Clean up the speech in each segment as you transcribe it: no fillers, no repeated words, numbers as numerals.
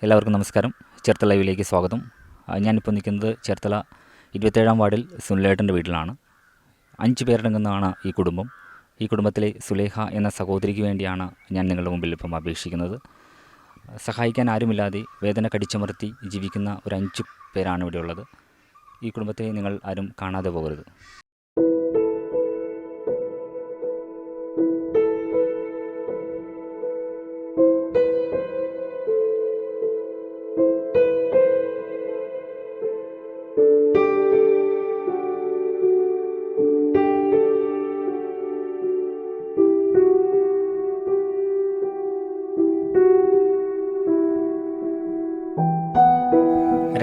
എല്ലാവർക്കും നമസ്കാരം. ചേർത്തല ലൈവിലേക്ക് സ്വാഗതം. ഞാനിപ്പോൾ നിൽക്കുന്നത് ചേർത്തല 27-ാം വാർഡിൽ സുനിലേട്ടൻ്റെ വീട്ടിലാണ്. 5 പേരടങ്ങുന്നതാണ് ഈ കുടുംബം. ഈ കുടുംബത്തിലെ സുലേഖ എന്ന സഹോദരിക്ക് വേണ്ടിയാണ് ഞാൻ നിങ്ങളുടെ മുമ്പിൽ ഇപ്പം അപേക്ഷിക്കുന്നത്. സഹായിക്കാൻ ആരുമില്ലാതെ വേദന കടിച്ചമർത്തി ജീവിക്കുന്ന ഒരു 5 പേരാണ് ഇവിടെ ഉള്ളത്. ഈ കുടുംബത്തെ നിങ്ങൾ ആരും കാണാതെ പോകരുത്.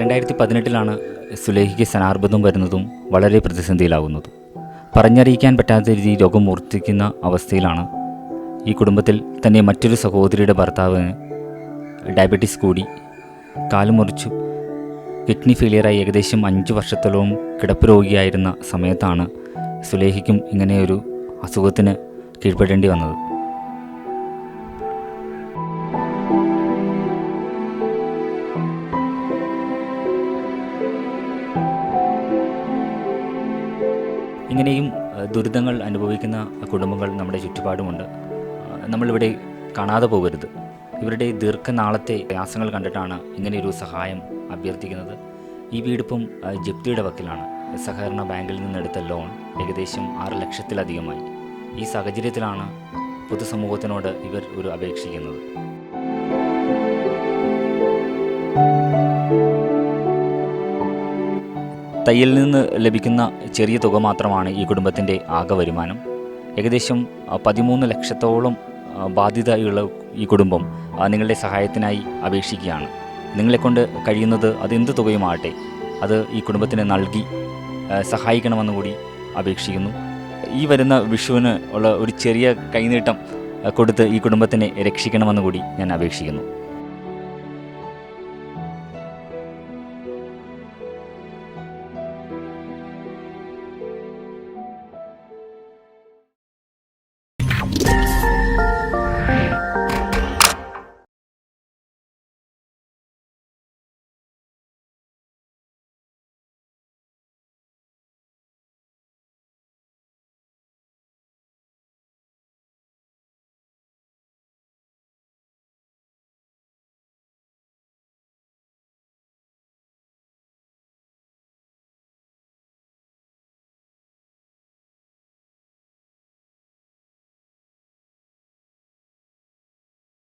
രണ്ടായിരത്തി 18-ലാണ് സുലേഖയ്ക്ക് സ്തനാർബുദം വരുന്നതും വളരെ പ്രതിസന്ധിയിലാകുന്നതും. പറഞ്ഞറിയിക്കാൻ പറ്റാത്ത രീതിയിൽ രോഗം മൂർച്ഛിക്കുന്ന അവസ്ഥയിലാണ് ഈ കുടുംബത്തിൽ തന്നെ മറ്റൊരു സഹോദരിയുടെ ഭർത്താവിന് ഡയബറ്റീസ് കൂടി കാല് മുറിച്ചു കിഡ്നി ഫെയിലിയറായി ഏകദേശം 5 വർഷത്തോളം കിടപ്പ് രോഗിയായിരുന്ന സമയത്താണ് സുലേഖയ്ക്കും ഇങ്ങനെയൊരു അസുഖത്തിന് കീഴ്പ്പെടേണ്ടി വന്നത്. ഇങ്ങനെയും ദുരിതങ്ങൾ അനുഭവിക്കുന്ന കുടുംബങ്ങൾ നമ്മുടെ ചുറ്റുപാടുമുണ്ട്. നമ്മളിവിടെ കാണാതെ പോകരുത്. ഇവരുടെ ദീർഘനാളത്തെ പ്രയാസങ്ങൾ കണ്ടിട്ടാണ് ഇങ്ങനെയൊരു സഹായം അഭ്യർത്ഥിക്കുന്നത്. ഈ വീടിപ്പം ജപ്തിയുടെ വക്കിലാണ്. സഹകരണ ബാങ്കിൽ നിന്നെടുത്ത ലോൺ ഏകദേശം 6 ലക്ഷത്തിലധികമായി. ഈ സാഹചര്യത്തിലാണ് പൊതുസമൂഹത്തിനോട് ഇവർ ഒരു അപേക്ഷിക്കുന്നത്. തയ്യലിൽ നിന്ന് ലഭിക്കുന്ന ചെറിയ തുക മാത്രമാണ് ഈ കുടുംബത്തിൻ്റെ ആകെ വരുമാനം. ഏകദേശം 13 ലക്ഷത്തോളം ബാധ്യതയുള്ള ഈ കുടുംബം നിങ്ങളുടെ സഹായത്തിനായി അപേക്ഷിക്കുകയാണ്. നിങ്ങളെക്കൊണ്ട് കഴിയുന്നത് അതെന്ത് തുകയുമാകട്ടെ അത് ഈ കുടുംബത്തിന് നൽകി സഹായിക്കണമെന്ന് കൂടി അപേക്ഷിക്കുന്നു. ഈ വരുന്ന വിഷുവിന് ഉള്ള ഒരു ചെറിയ കൈനീട്ടം കൊടുത്ത് ഈ കുടുംബത്തിനെ രക്ഷിക്കണമെന്ന് കൂടി ഞാൻ അപേക്ഷിക്കുന്നു.